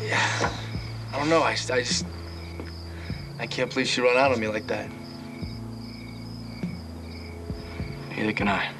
Yeah, I don't know. I can't believe she run out on me like that. Neither can I.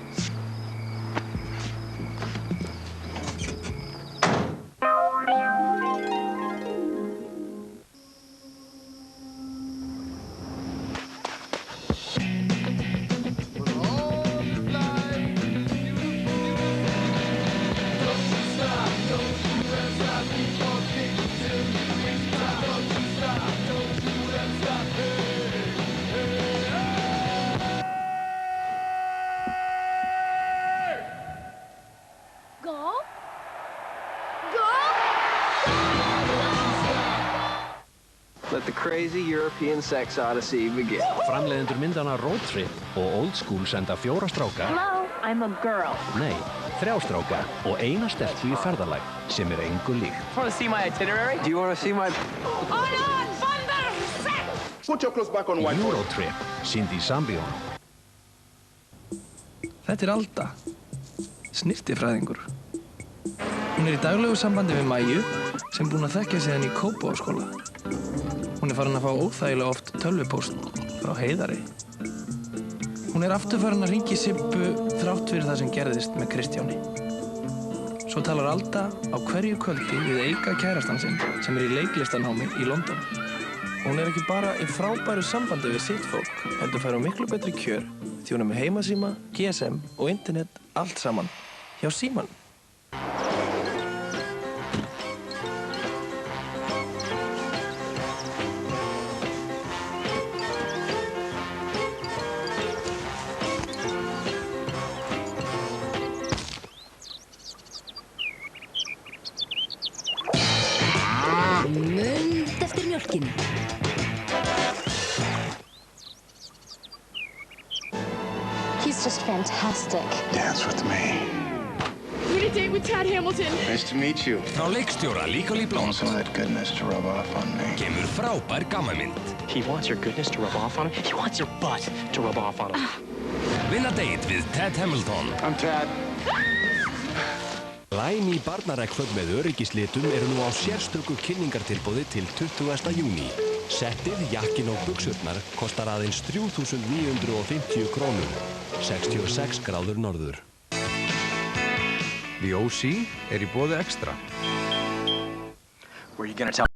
Let the crazy European sex odyssey begin. Framleiðendur myndana Road Trip og Old School senda 4 stráka. Hello, I'm a girl. Nei, 3 stráka og eina stelpu í ferðalag sem engu líkt. Want to see my itinerary? Do you want to see my... Put your clothes back on white. Euro Trip, sýnd í Sambíón. Þetta Alda, snirtifræðingur. Hún í daglegu sambandi við Mæju sem búin að þekkja sig henni í Kópavogsskóla. Hún farin að fá óþægilega oft tölvupóst frá Heiðari. Hún aftur farin að hringja í Sibbu þrátt fyrir það sem gerðist með Kristjáni. Svo talar Alda á hverju kvöldi við Eika kærastan sinn sem í leiklistanámi í London. Hún ekki bara í frábæru sambandi við sitt fólk, heldur fær hún miklu betri kjör því hún með heimasíma, GSM og internet allt saman hjá Símann. Mund eftir mjólkinni. He's just fantastic. Dance with me. We're gonna date with Tad Hamilton. Nice to meet you. Frá leikstjóra Legally Blonde Some of that goodness to rub off on me. kemur frábær gammamynd. He wants your goodness to rub off on him. He wants your butt to rub off on him. Vinna date við Tad Hamilton. I'm Tad. Glæný barnareggföt með öryggislitum eru nú á sérstöku kynningartilboði til 20. júní. Settið, jakkin og buxurnar kostar aðeins 3.950 krónur. 66 gráður norður. The OC í boði Extra. Were you gonna tell